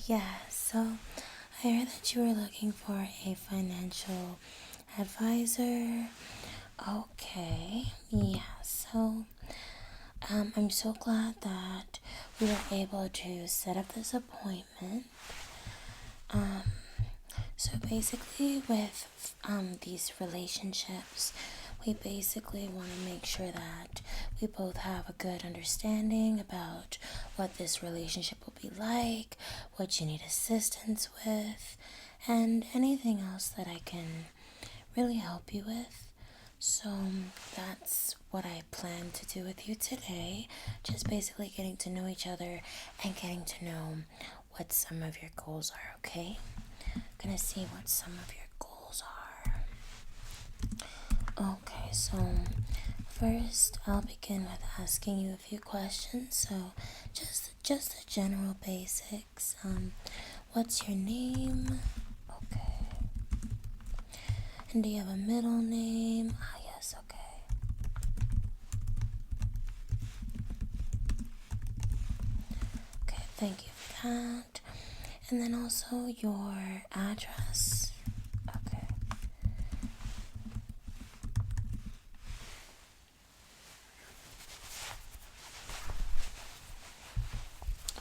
Yeah, so I heard that you were looking for a financial advisor. Okay, yeah, so I'm so glad that we were able to set up this appointment. Um, so basically, with these relationships, we basically want to make sure that we both have a good understanding about what this relationship will be like, what you need assistance with, and anything else that I can really help you with. So that's what I plan to do with you today. Just basically getting to know each other and getting to know what some of your goals are, okay? Gonna see what some of your goals are. Okay, so first I'll begin with asking you a few questions. So just the general basics. What's your name? Okay. And do you have a middle name? Ah, yes, okay. Okay, thank you for that. And then also your address. Okay.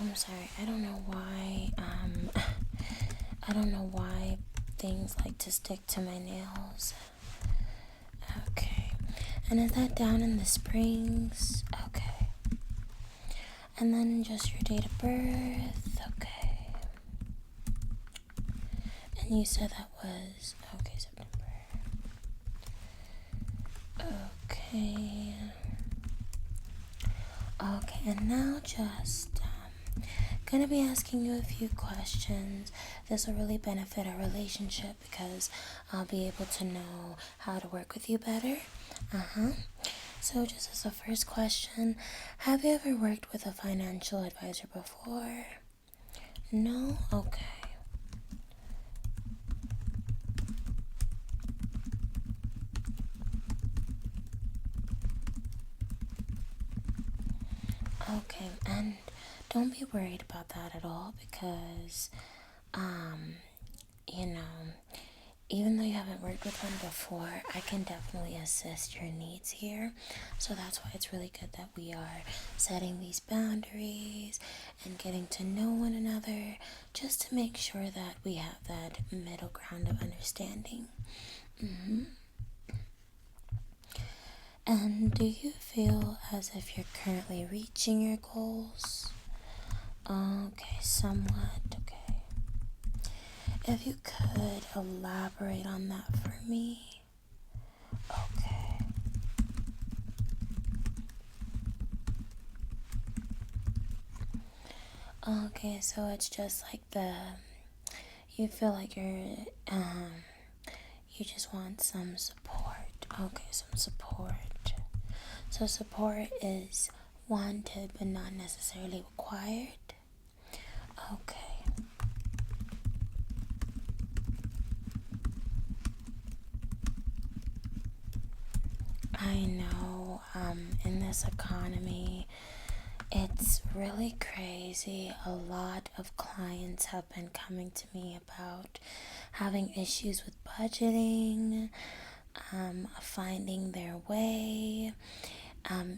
I'm sorry, I don't know why, I don't know why things like to stick to my nails. Okay. And is that down in the Springs? Okay. And then just your date of birth. Okay. And you said that was, okay, September. Okay. Okay, and now just gonna be asking you a few questions. This will really benefit our relationship because I'll be able to know how to work with you better. So just as a first question, have you ever worked with a financial advisor before? No? Okay. Okay, and don't be worried about that at all because, um, you know, even though you haven't worked with one before, I can definitely assist your needs here. So that's why it's really good that we are setting these boundaries and getting to know one another just to make sure that we have that middle ground of understanding. And do you feel as if you're currently reaching your goals? Okay, somewhat. Okay. If you could elaborate on that for me. Okay. Okay, so it's just like you feel like you just want some support. Okay, some support. So support is wanted but not necessarily required. Okay. I know, in this economy, it's really crazy. A lot of clients have been coming to me about having issues with budgeting, finding their way,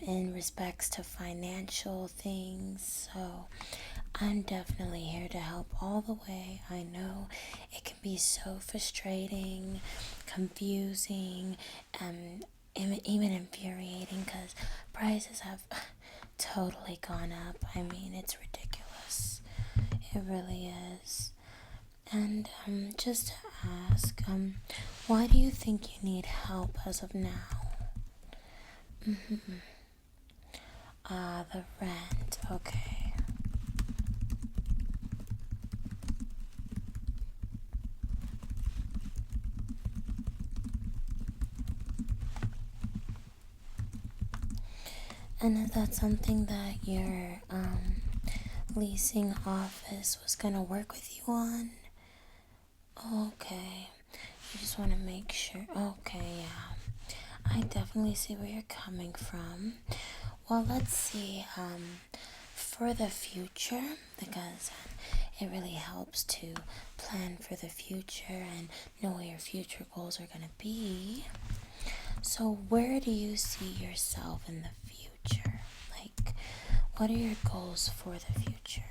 in respects to financial things. So I'm definitely here to help all the way. I know it can be so frustrating, confusing, and even infuriating because prices have totally gone up. I mean, it's ridiculous. It really is. And just to ask, why do you think you need help as of now? Ah, the rent. Okay. And is that something that your leasing office was gonna work with you on? Okay. You just want to make sure. Okay, yeah. I definitely see where you're coming from. Well, let's see. For the future, because it really helps to plan for the future and know what your future goals are going to be. So where do you see yourself in the future? Like, what are your goals for the future?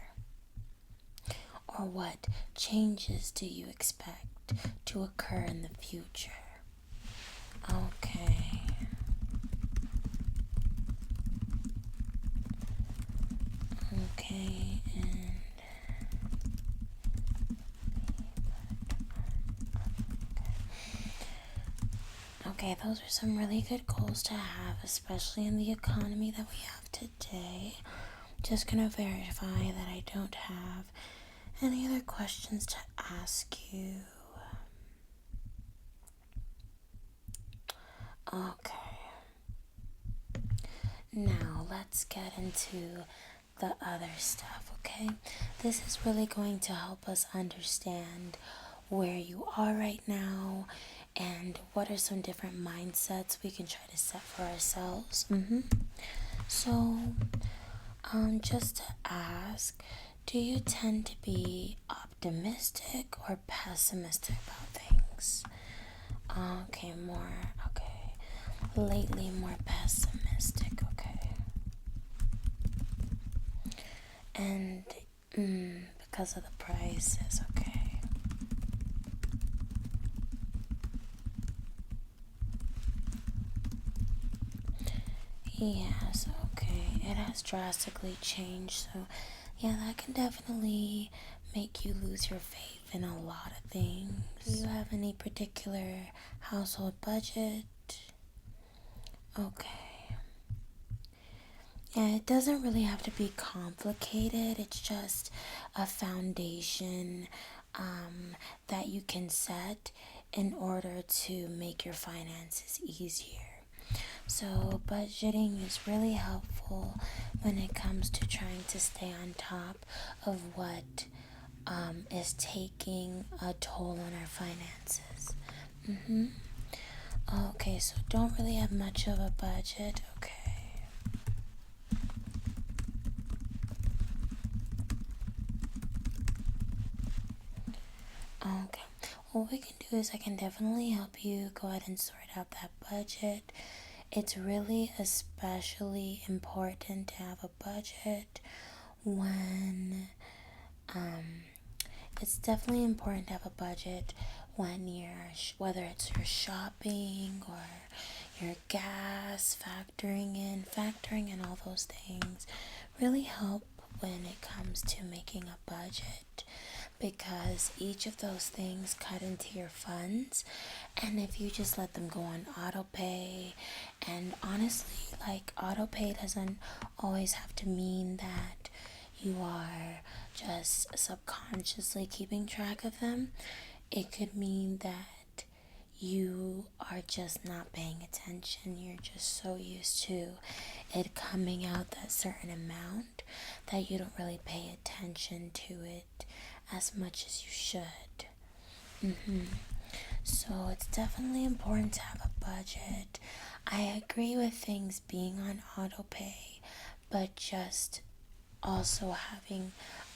Or what changes do you expect to occur in the future? Okay. Okay, and okay, those are some really good goals to have, especially in the economy that we have today. Just gonna verify that I don't have any other questions to ask you. Okay. Now let's get into the other stuff, okay? This is really going to help us understand where you are right now and what are some different mindsets we can try to set for ourselves. So, just to ask, do you tend to be optimistic or pessimistic about things? Okay, lately more pessimistic, okay. And because of the prices, okay. Yes, okay. It has drastically changed, so yeah, that can definitely make you lose your faith in a lot of things. Do you have any particular household budget? Okay. Yeah, it doesn't really have to be complicated. It's just a foundation that you can set in order to make your finances easier. So, budgeting is really helpful when it comes to trying to stay on top of what is taking a toll on our finances. Okay, so don't really have much of a budget. Okay. Okay. What we can do is I can definitely help you go ahead and sort out that budget. It's really especially important to have a budget when it's definitely important to have a budget when whether it's your shopping or your gas, factoring in all those things really help when it comes to making a budget, because each of those things cut into your funds, and if you just let them go on auto pay, and honestly, like, auto pay doesn't always have to mean that you are just subconsciously keeping track of them. It could mean that you are just not paying attention. You're just so used to it coming out that certain amount that you don't really pay attention to it as much as you should. So it's definitely important to have a budget. I agree with things being on auto pay, but just also having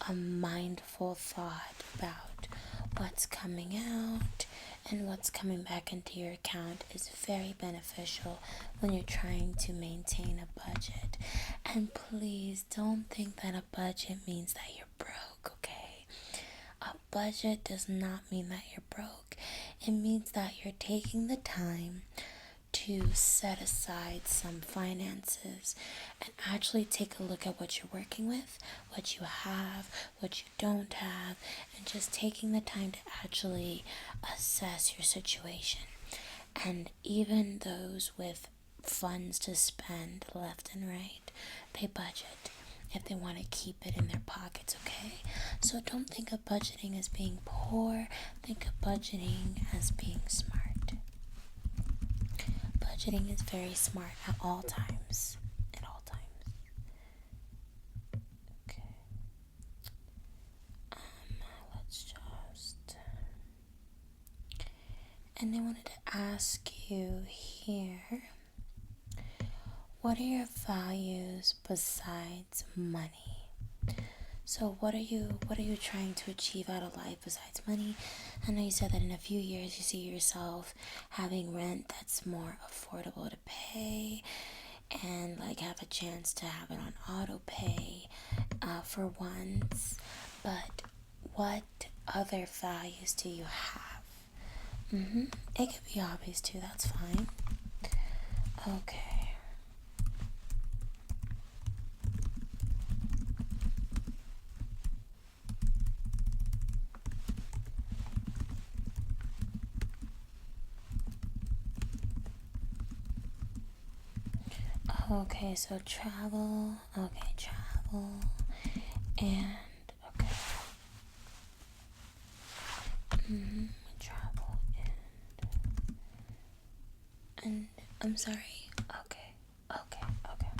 a mindful thought about what's coming out and what's coming back into your account is very beneficial when you're trying to maintain a budget. And please don't think that a budget means that you're broke, okay? A budget does not mean that you're broke. It means that you're taking the time to set aside some finances and actually take a look at what you're working with, what you have, what you don't have, and just taking the time to actually assess your situation. And even those with funds to spend left and right, they budget if they want to keep it in their pockets, okay? So don't think of budgeting as being poor, think of budgeting as being smart. Budgeting is very smart at all times. At all times. Okay. Let's just. And I wanted to ask you here, what are your values besides money? So what are you trying to achieve out of life besides money? I know you said that in a few years you see yourself having rent that's more affordable to pay, and like have a chance to have it on auto pay for once. But what other values do you have? It could be hobbies too, that's fine. Okay. Okay, so travel. Okay, travel. And, okay. Travel and I'm sorry. Okay, okay, okay.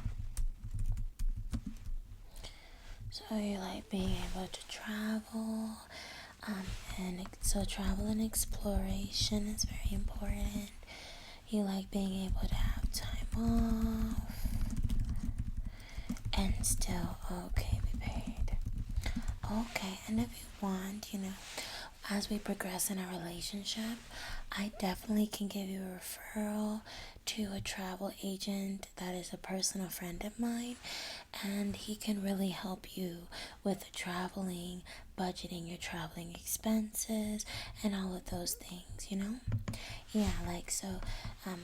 So you like being able to travel, and so travel and exploration is very important. You like being able to have time off and still okay be paid. Okay, and if you want, as we progress in our relationship, I definitely can give you a referral to a travel agent that is a personal friend of mine, and he can really help you with the traveling, budgeting your traveling expenses, and all of those things. Yeah, like so,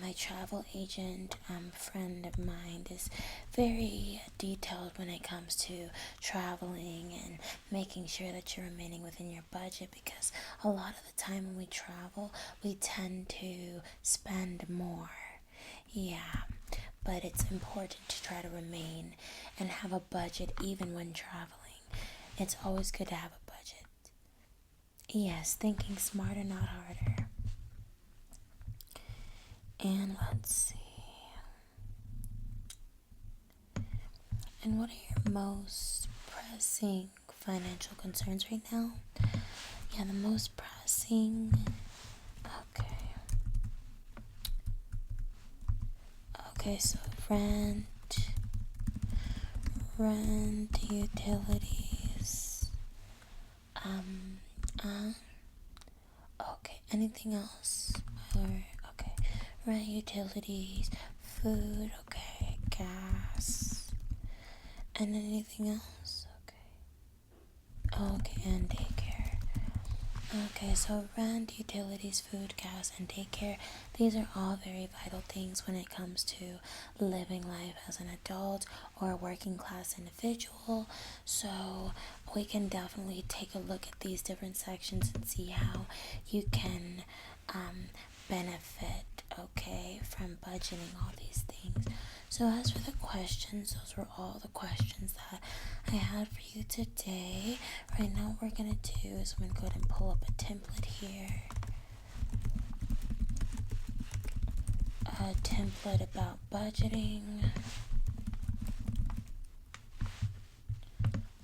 my travel agent friend of mine is very detailed when it comes to traveling and making sure that you're remaining within your budget, because a lot of the time when we travel, we tend to spend more. Yeah, but it's important to try to remain and have a budget even when traveling. It's always good to have a budget. Yes, thinking smarter, not harder. And let's see. And what are your most pressing financial concerns right now? Yeah, the most pressing. Okay. Okay, so rent, utilities. Uh, okay, anything else? Or, okay, rent, utilities, food, okay, gas, and anything else? Okay, and daycare. Okay, so rent, utilities, food, gas, and daycare, these are all very vital things when it comes to living life as an adult or a working class individual. So we can definitely take a look at these different sections and see how you can benefit, okay, from budgeting all these things. So as for the questions, those were all the questions that I had for you today. Right now, what we're gonna do is I'm gonna go ahead and pull up a template here. A template about budgeting.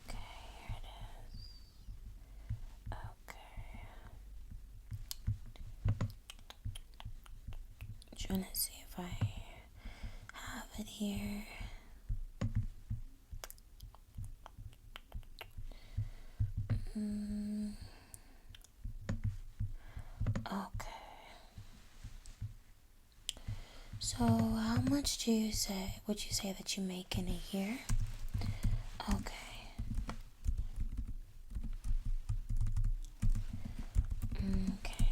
Okay, here it is. Okay. I'm trying to see if I have it here. Okay. So, how much would you say that you make in a year? Okay. Okay.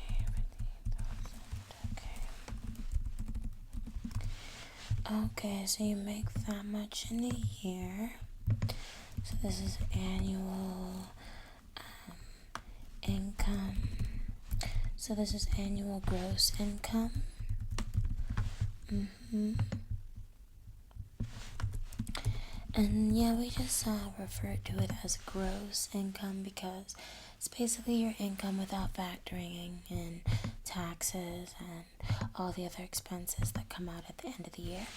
Okay, so you make that much in a year. So this is annual income. So this is annual gross income. And yeah, we just refer to it as gross income because it's basically your income without factoring in taxes and all the other expenses that come out at the end of the year.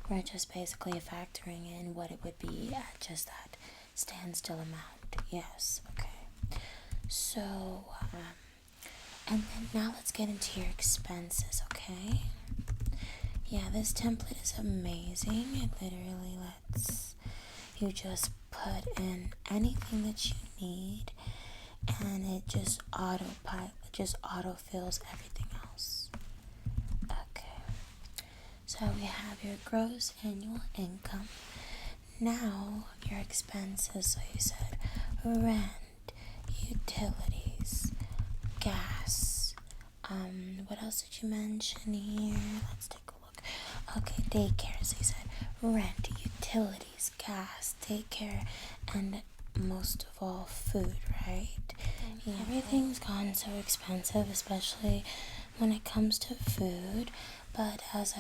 We're just basically factoring in what it would be at just that standstill amount. Yes, okay. So, and then now let's get into your expenses, okay? Yeah, this template is amazing. It literally lets you just put in anything that you need, and it just autofills everything else. Okay, so we have your gross annual income. Now your expenses. So you said rent, utilities, gas. What else did you mention here? Let's take a look. Okay, daycare. So you said rent, utilities, gas, daycare, and most of all, food, right? Yeah, everything's gotten so expensive, especially when it comes to food. But as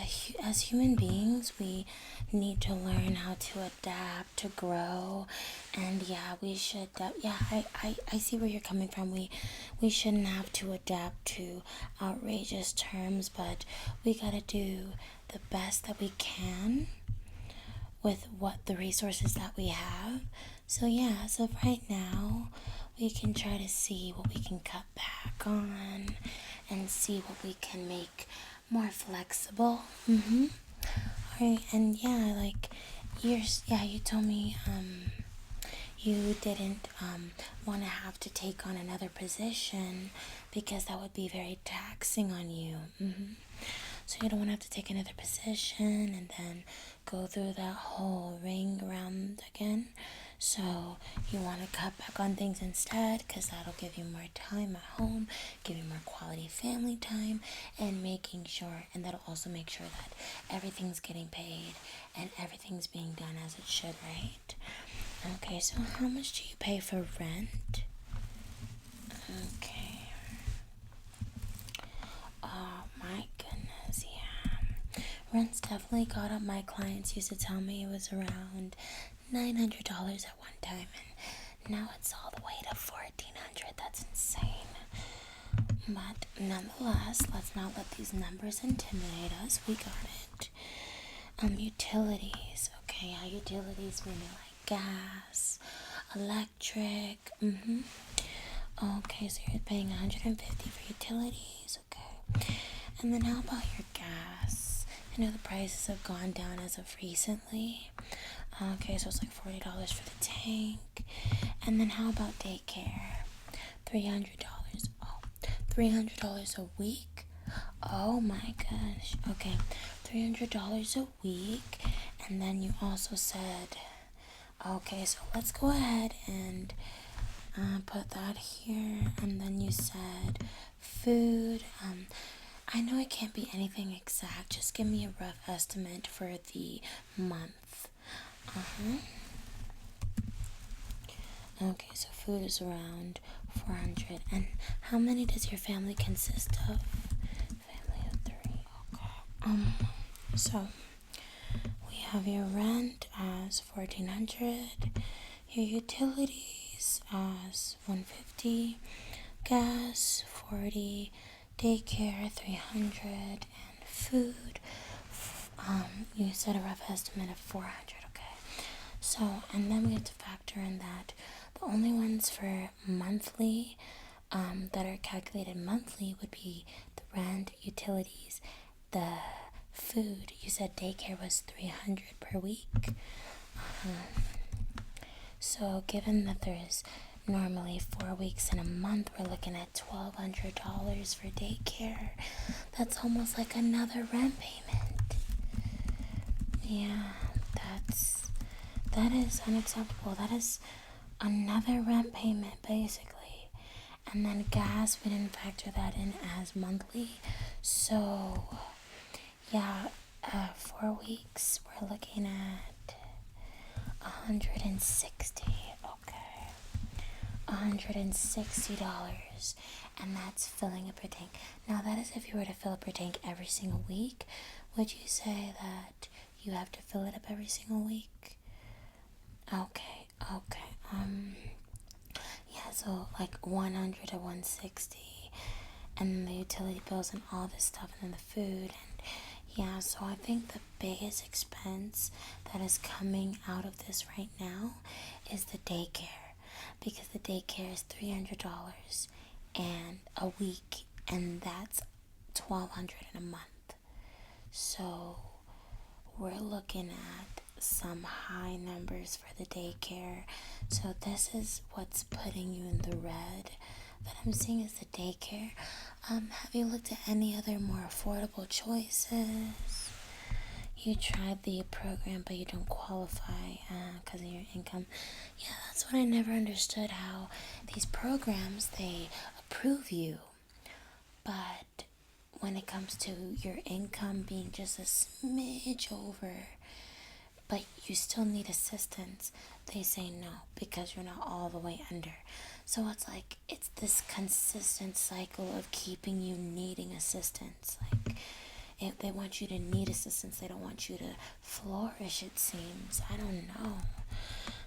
human beings, we need to learn how to adapt, to grow, and yeah, we should. I see where you're coming from. We shouldn't have to adapt to outrageous terms, but we gotta do the best that we can with what the resources that we have. So yeah, so right now we can try to see what we can cut back on and see what we can make more flexible. Alright, and yeah, like you told me you didn't want to have to take on another position because that would be very taxing on you. So you don't want to have to take another position and then go through that whole ring around again. So you want to cut back on things instead, because that'll give you more time at home, give you more quality family time, and that'll also make sure that everything's getting paid and everything's being done as it should, right? Okay, so how much do you pay for rent? Okay. Oh my goodness, yeah. Rent's definitely got up. My clients used to tell me it was around $900 at one time, and now it's all the way to $1,400. That's insane. But nonetheless, let's not let these numbers intimidate us. We got it. Utilities. Okay, yeah, utilities meaning like gas, electric. Okay, so you're paying $150 for utilities. Okay. And then how about your gas? I know the prices have gone down as of recently. Okay, so it's like $40 for the tank. And then how about daycare? $300. Oh, $300 a week? Oh my gosh. Okay, $300 a week. And then you also said, okay, so let's go ahead and put that here. And then you said food. I know it can't be anything exact. Just give me a rough estimate for the month. Okay, so food is around 400. And how many does your family consist of? Family of 3. Okay. So we have your rent as 1,400, your utilities as 150, gas 40, daycare 300, and food. You said a rough estimate of 400. Okay. So, and then we have to factor in that the only ones for monthly, that are calculated monthly would be the rent, utilities, the food. You said daycare was 300 per week. So given that there's normally 4 weeks in a month, we're looking at $1,200 for daycare. That's almost like another rent payment. Yeah, that is unacceptable. That is another rent payment, basically. And then gas, we didn't factor that in as monthly. So yeah, 4 weeks, we're looking at 160. Okay, $160, and that's filling up your tank. Now that is if you were to fill up your tank every single week. Would you say that you have to fill it up every single week? Okay. Yeah, so like 100 to 160, and then the utility bills and all this stuff, and then the food, and yeah, so I think the biggest expense that is coming out of this right now is the daycare, because the daycare is $300 and a week, and that's $1,200 in a month. So we're looking at some high numbers for the daycare. So this is what's putting you in the red that I'm seeing is the daycare. Have you looked at any other more affordable choices? You tried the program, but you don't qualify because of your income. Yeah, that's what I never understood, how these programs, they approve you, but when it comes to your income being just a smidge over, but you still need assistance, they say no because you're not all the way under. So it's like it's this consistent cycle of keeping you needing assistance. Like they want you to need assistance. They don't want you to flourish, it seems. I don't know.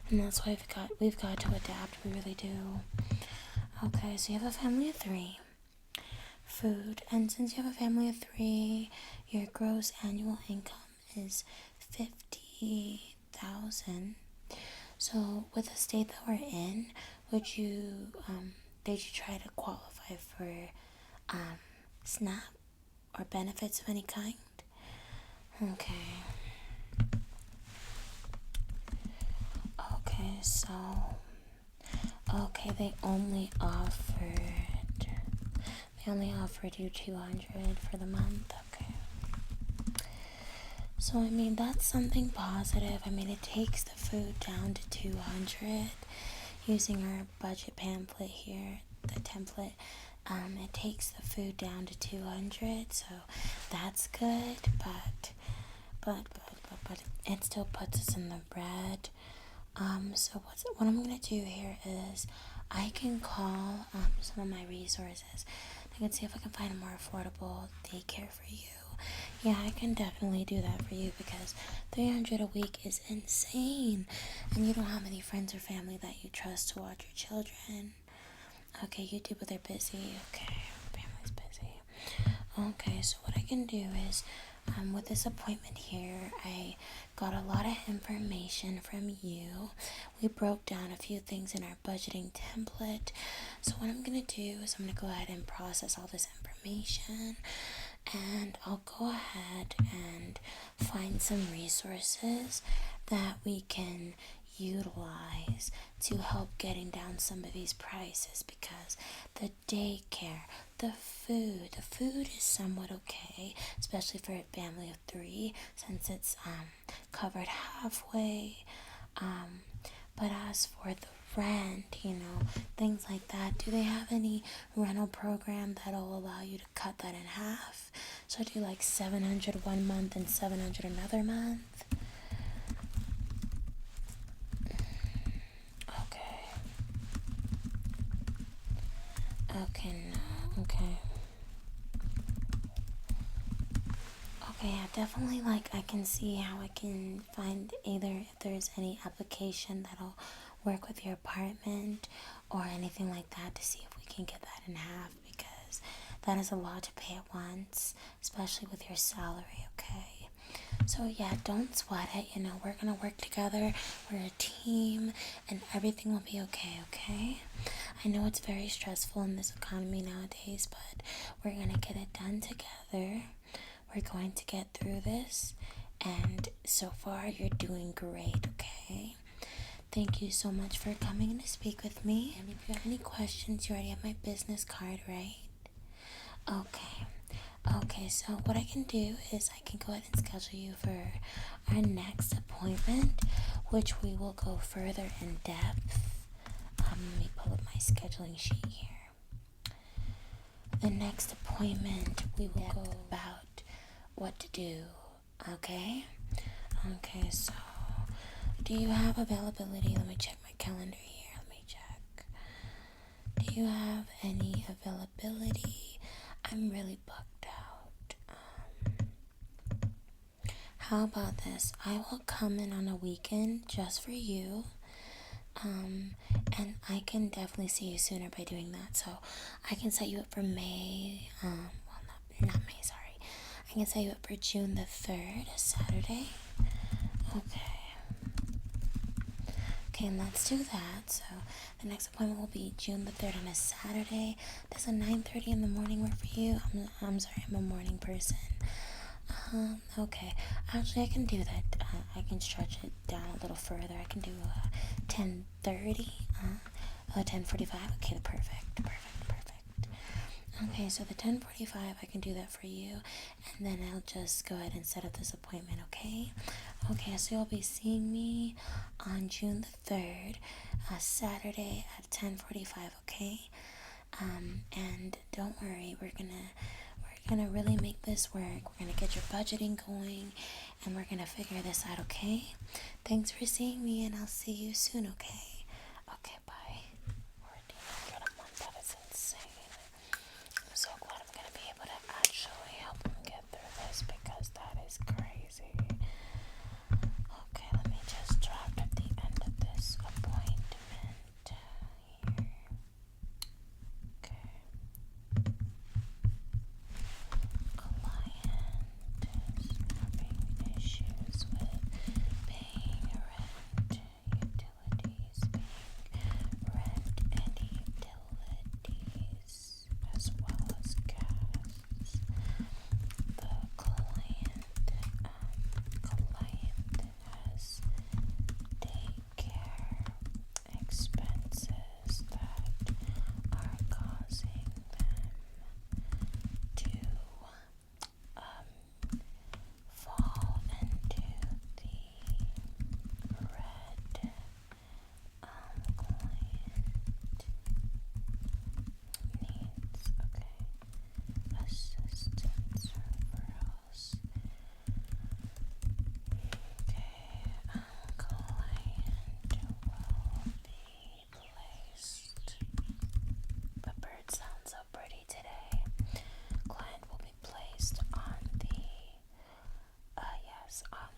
And that's why we've got to adapt. We really do. Okay, so you have a family of 3. Food. And since you have a family of 3, your gross annual income is 50,000. So with the state that we're in, did you try to qualify for SNAP or benefits of any kind? Okay. Okay, so they only offered you 200 for the month. Okay. So I mean that's something positive. I mean it takes the food down to 200 using our budget pamphlet here, the template. It takes the food down to 200, so that's good, but it still puts us in the red. So what I'm gonna do here is I can call some of my resources. I can see if I can find a more affordable daycare for you. Yeah, I can definitely do that for you because 300 a week is insane, and you don't have any friends or family that you trust to watch your children. Okay, you do, but they're busy. Okay, family's busy. Okay, so what I can do is, with this appointment here, I got a lot of information from you. We broke down a few things in our budgeting template. So what I'm going to do is I'm going to go ahead and process all this information. And I'll go ahead and find some resources that we can utilize to help getting down some of these prices, because the daycare, the food is somewhat okay, especially for a family of 3 since it's covered halfway. But as for the rent, things like that, do they have any rental program that'll allow you to cut that in half? So do like 700 one month and 700 another month? Okay, no, okay. Okay, yeah, definitely, I can see how I can find either if there's any application that'll work with your apartment or anything like that to see if we can get that in half, because that is a lot to pay at once, especially with your salary, okay? So yeah, don't sweat it, we're gonna work together, we're a team, and everything will be okay, okay? I know it's very stressful in this economy nowadays, but we're gonna get it done together. We're going to get through this, and so far you're doing great, okay? Thank you so much for coming to speak with me, and if you have any questions, you already have my business card, right? Okay, so what I can do is I can go ahead and schedule you for our next appointment, which we will go further in depth. Let me pull up my scheduling sheet here. The next appointment, we will go about what to do, okay? Okay, so do you have availability? Let me check my calendar here. Let me check. Do you have any availability? I'm really booked out. How about this? I will come in on a weekend just for you. And I can definitely see you sooner by doing that. So I can set you up for May, not May, sorry. I can set you up for June the 3rd, a Saturday. Okay, and let's do that. So the next appointment will be June the 3rd on a Saturday. Does a 9:30 in the morning work for you? I'm sorry, I'm a morning person. Okay. Actually, I can do that. I can stretch it down a little further. I can do 10:30. 10:45. Okay, perfect. Okay, so the 10:45, I can do that for you, and then I'll just go ahead and set up this appointment. Okay. Okay, so you'll be seeing me on June the 3rd, Saturday at 10:45. Okay. And don't worry, we're gonna really make this work. We're gonna get your budgeting going, and we're gonna figure this out. Okay. Thanks for seeing me, and I'll see you soon. Okay. Okay. Bye. $1,400 a month. That is insane. I'm so glad I'm gonna be able to actually help him get through this because that is crazy. Okay, let me just drop at the end of this appointment here. Okay. Client is having issues with paying rent, utilities, paying rent and utilities, as well as gas. The client has daycare expenses that are causing them to fall into the red. Client needs, assistance referrals. Okay, client will be placed. The bird sounds so pretty today. Client will be placed on the, yes, on